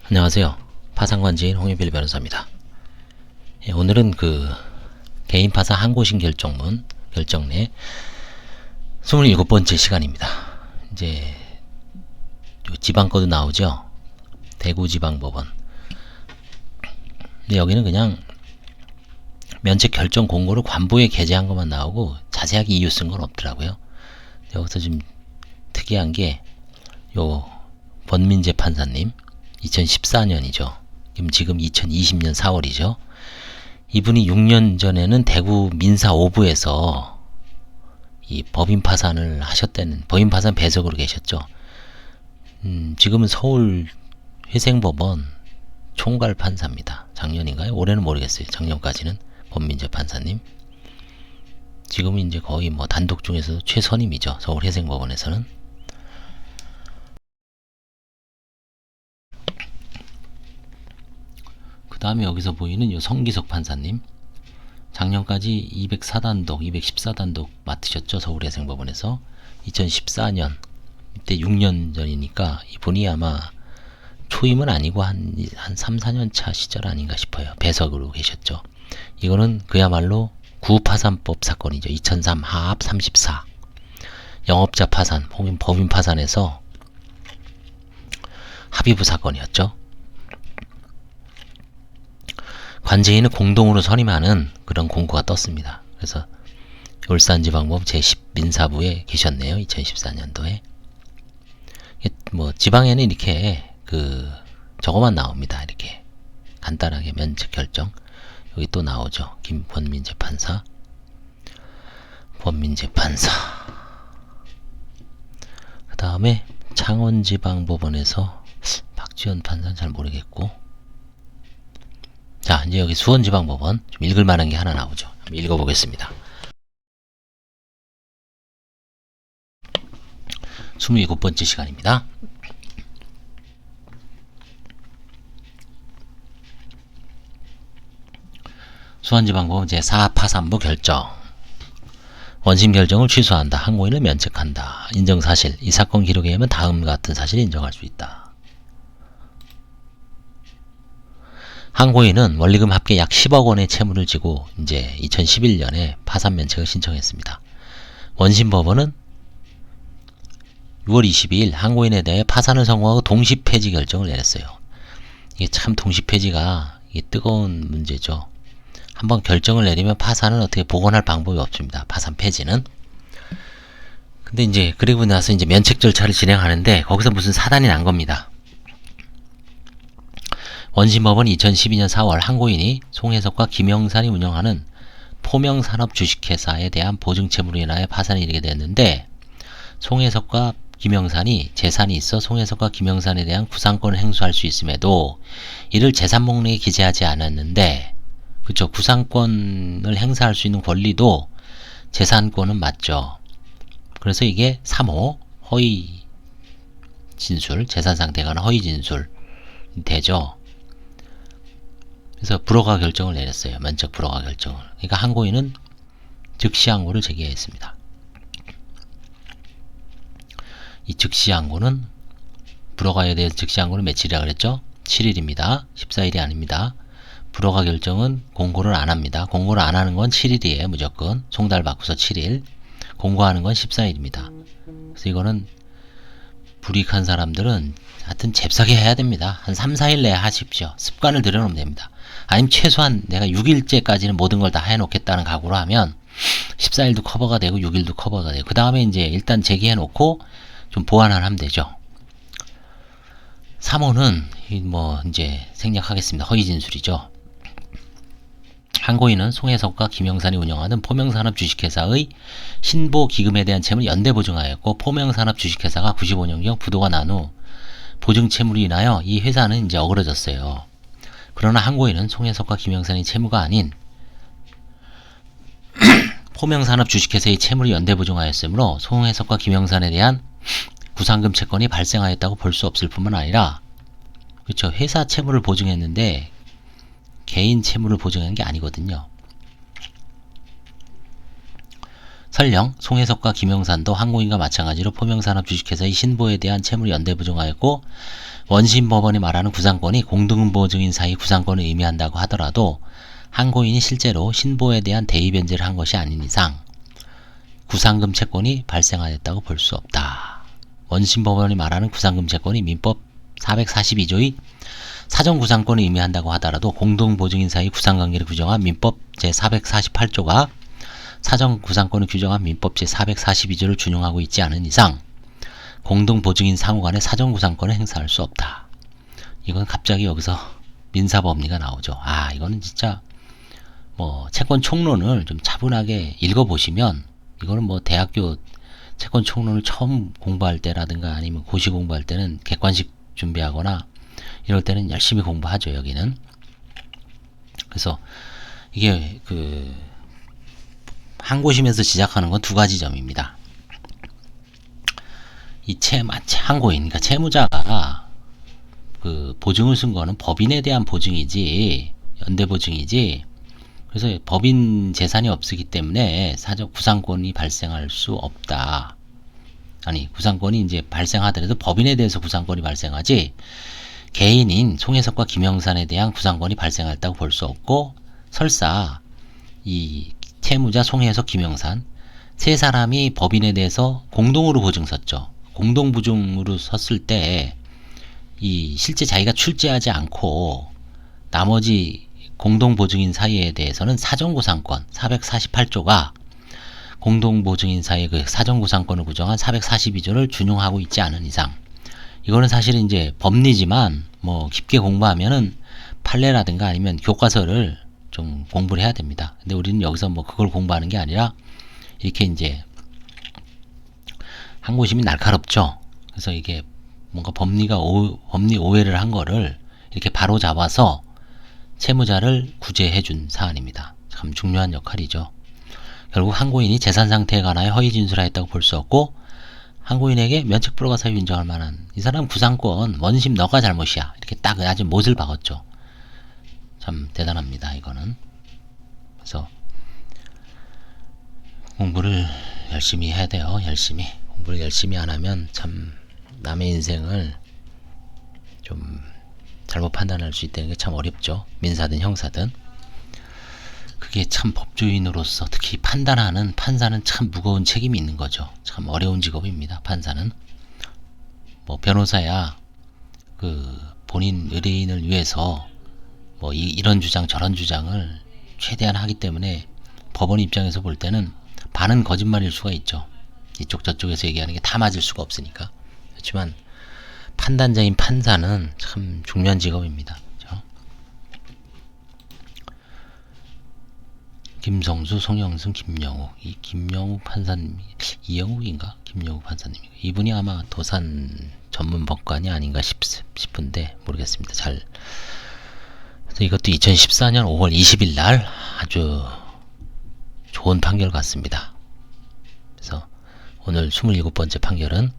안녕하세요. 파산관지인 홍유빌 변호사입니다. 오늘은 개인 파산 항고심 결정문 결정 내 27번째 시간입니다. 이제 지방거도 나오죠. 대구지방법원. 근데 여기는 그냥 면책 결정 공고를 관부에 게재한 것만 나오고 자세하게 이유 쓴 건 없더라고요. 여기서 좀 특이한 게 권민재 판사님 2014년이죠. 지금 2020년 4월이죠. 이분이 6년 전에는 대구 민사 5부에서 이 법인 파산을 하셨다는, 법인 파산 배석으로 계셨죠. 지금은 서울 회생법원 총괄 판사입니다. 작년인가요? 올해는 모르겠어요. 작년까지는 권민재 판사님. 지금은 이제 거의 단독 중에서 최선임이죠. 서울 회생법원에서는. 그 다음에 여기서 보이는 요 성기석 판사님. 작년까지 204단독, 214단독 맡으셨죠. 서울회생법원에서. 2014년. 이때 6년 전이니까 이분이 아마 초임은 아니고 한 3, 4년 차 시절 아닌가 싶어요. 배석으로 계셨죠. 이거는 그야말로 구파산법 사건이죠. 2003 하합 34. 영업자 파산, 법인 파산에서 합의부 사건이었죠. 관제인은 공동으로 선임하는 그런 공고가 떴습니다. 그래서 울산지방법 제10민사부에 계셨네요. 2014년도에. 지방에는 이렇게 저거만 나옵니다. 이렇게 간단하게 면책 결정. 여기 또 나오죠. 권민재 판사. 그 다음에 창원지방법원에서 박지원 판사는 잘 모르겠고. 자, 이제 여기 수원지방법원 좀 읽을만한 게 하나 나오죠. 한번 읽어보겠습니다. 27번째 시간입니다. 수원지방법원 제4파산부 결정. 원심 결정을 취소한다. 항고인을 면책한다. 인정사실. 이 사건 기록에 의하면 다음과 같은 사실을 인정할 수 있다. 항고인은 원리금 합계 약 10억 원의 채무를 지고 이제 2011년에 파산 면책을 신청했습니다. 원심법원은 6월 22일 항고인에 대해 파산을 선고하고 동시 폐지 결정을 내렸어요. 이게 참 동시 폐지가 이게 뜨거운 문제죠. 한번 결정을 내리면 파산은 어떻게 복원할 방법이 없습니다. 파산 폐지는. 근데 이제 그리고 나서 이제 면책 절차를 진행하는데 거기서 무슨 사단이 난 겁니다. 원심법원 2012년 4월 항고인이 송혜석과 김영산이 운영하는 포명산업 주식회사에 대한 보증채무로 인하여 파산에 이르게 됐는데, 송혜석과 김영산이 재산이 있어 송혜석과 김영산에 대한 구상권을 행수할 수 있음에도 이를 재산 목록에 기재하지 않았는데, 그쵸, 구상권을 행사할 수 있는 권리도 재산권은 맞죠. 그래서 이게 3호 허위 진술, 재산상태가 허위 진술 되죠. 그래서 불허가 결정을 내렸어요. 면책 불허가 결정을. 그러니까 항고인은 즉시 항고를 제기했습니다. 이 즉시 항고는, 불허가에 대해서 즉시 항고는 며칠이라고 그랬죠? 7일입니다. 14일이 아닙니다. 불허가 결정은 공고를 안 합니다. 공고를 안 하는 건 7일이에요. 무조건. 송달 받고서 7일. 공고하는 건 14일입니다. 그래서 이거는 불이익한 사람들은 하여튼 잽싸게 해야 됩니다. 한 3, 4일 내에 하십시오. 습관을 들여놓으면 됩니다. 아니면 최소한 내가 6일째까지는 모든 걸 다 해놓겠다는 각오로 하면 14일도 커버가 되고 6일도 커버가 되고, 그 다음에 이제 일단 제기해놓고 좀 보완을 하면 되죠. 3호는 이제 생략하겠습니다. 허위 진술이죠. 항고인은 송혜석과 김영산이 운영하는 포명산업 주식회사의 신보 기금에 대한 채무를 연대 보증하였고, 포명산업 주식회사가 95년경 부도가 난 후 보증 채무로 인하여 이 회사는 이제 어그러졌어요. 그러나 항고인은 송혜석과 김영산의 채무가 아닌 포명산업 주식회사의 채무를 연대 보증하였으므로 송혜석과 김영산에 대한 구상금 채권이 발생하였다고 볼 수 없을 뿐만 아니라, 그렇죠, 회사 채무를 보증했는데 개인 채무를 보증한 게 아니거든요. 설령 송혜석과 김영산도 항공인과 마찬가지로 포명산업 주식회사의 신보에 대한 채무를 연대부정하였고 원심법원이 말하는 구상권이 공동보증인 사이 구상권을 의미한다고 하더라도 항공인이 실제로 신보에 대한 대의변제를 한 것이 아닌 이상 구상금 채권이 발생하였다고 볼 수 없다. 원심법원이 말하는 구상금 채권이 민법 442조의 사전구상권을 의미한다고 하더라도 공동보증인 사이 구상관계를 규정한 민법 제448조가 사전구상권을 규정한 민법 제442조를 준용하고 있지 않은 이상 공동보증인 상호 간의 사전구상권을 행사할 수 없다. 이건 갑자기 여기서 민사법리가 나오죠. 아, 이거는 진짜 뭐 채권 총론을 좀 차분하게 읽어보시면 이거는 뭐 대학교 채권 총론을 처음 공부할 때라든가 아니면 고시 공부할 때는 객관식 준비하거나 이럴 때는 열심히 공부하죠. 여기는. 그래서 이게 그 항고심에서 지적하는 건 두 가지 점입니다. 이 항고인, 그러니까 채무자가 그 보증을 쓴 거는 법인에 대한 보증이지 연대보증이지, 그래서 법인 재산이 없기 때문에 사적 구상권이 발생할 수 없다. 아니, 구상권이 이제 발생하더라도 법인에 대해서 구상권이 발생하지 개인인 송혜석과 김영산에 대한 구상권이 발생했다고 볼 수 없고, 설사 이 채무자 송혜석, 김영산 세 사람이 법인에 대해서 공동으로 보증 섰죠. 공동보증으로 섰을 때 이 실제 자기가 출제하지 않고 나머지 공동보증인 사이에 대해서는 사전구상권 448조가 공동보증인 사이의 그 사전구상권을 구정한 442조를 준용하고 있지 않은 이상, 이거는 사실은 이제 법리지만 뭐 깊게 공부하면은 판례라든가 아니면 교과서를 좀 공부를 해야 됩니다. 근데 우리는 여기서 뭐 그걸 공부하는 게 아니라 이렇게 이제 항고심이 날카롭죠. 그래서 이게 뭔가 법리 오해를 한 거를 이렇게 바로 잡아서 채무자를 구제해 준 사안입니다. 참 중요한 역할이죠. 결국 항고인이 재산 상태에 관하여 허위 진술하였다고 볼 수 없고, 항고인에게 면책 불허가 사유 인정할 만한 이 사람 구상권 원심 너가 잘못이야, 이렇게 딱 아주 못을 박았죠. 참 대단합니다. 이거는. 그래서 공부를 열심히 해야 돼요. 열심히. 공부를 열심히 안 하면 참 남의 인생을 좀 잘못 판단할 수 있다는 게 참 어렵죠. 민사든 형사든. 그게 참 법조인으로서 특히 판단하는 판사는 참 무거운 책임이 있는 거죠. 참 어려운 직업입니다. 판사는. 뭐 변호사야 그 본인 의뢰인을 위해서 뭐 이런 주장 저런 주장을 최대한 하기 때문에 법원 입장에서 볼 때는 반은 거짓말일 수가 있죠. 이쪽 저쪽에서 얘기하는 게 다 맞을 수가 없으니까. 그렇지만 판단자인 판사는 참 중요한 직업입니다. 그렇죠? 김성수, 송영승, 김영욱. 이 김영욱 판사님, 이영욱인가? 김영욱 판사님인가? 이분이 아마 도산 전문 법관이 아닌가 싶은데 모르겠습니다. 잘. 그래서 이것도 2014년 5월 20일 날 아주 좋은 판결 같습니다. 그래서 오늘 27번째 판결은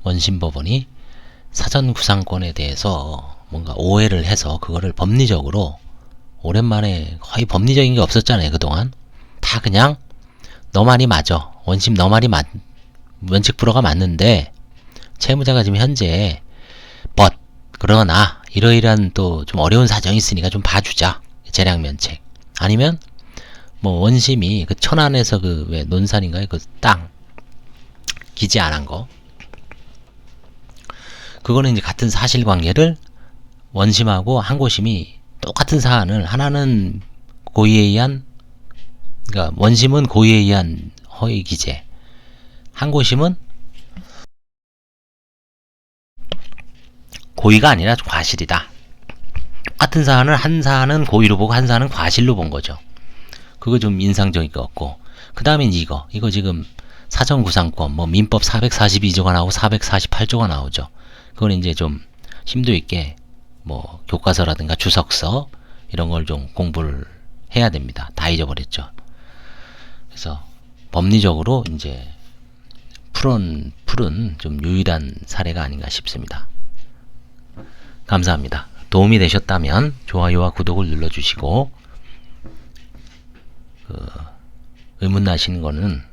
원심법원이 사전구상권에 대해서 뭔가 오해를 해서 그거를 법리적으로, 오랜만에 거의 법리적인 게 없었잖아요. 그동안 다 그냥 너 말이 맞아, 원심 너 말이 원칙 불허가 맞는데 채무자가 지금 현재 그러나 이러이러한 또 좀 어려운 사정이 있으니까 좀 봐주자, 재량면책. 아니면 뭐 원심이 그 천안에서 그 왜 논산인가요? 그 땅 기재 안 한 거, 그거는 이제 같은 사실관계를 원심하고 항고심이 똑같은 사안을, 하나는 고의에 의한, 그러니까 원심은 고의에 의한 허위 기재, 항고심은 고의가 아니라 과실이다. 똑같은 사안을 한 사안은 고의로 보고 한 사안은 과실로 본 거죠. 그거 좀 인상적인 것 같고, 그 다음에 이거 지금 사전구상권 뭐 민법 442조가 나오고 448조가 나오죠. 그건 이제 좀 심도 있게 뭐 교과서라든가 주석서 이런 걸 좀 공부를 해야 됩니다. 다 잊어버렸죠. 그래서 법리적으로 이제 푸른 좀 유일한 사례가 아닌가 싶습니다. 감사합니다. 도움이 되셨다면 좋아요와 구독을 눌러주시고, 의문 나시는 거는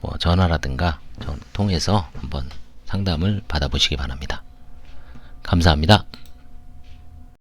뭐 전화라든가 통해서 한번 상담을 받아보시기 바랍니다. 감사합니다.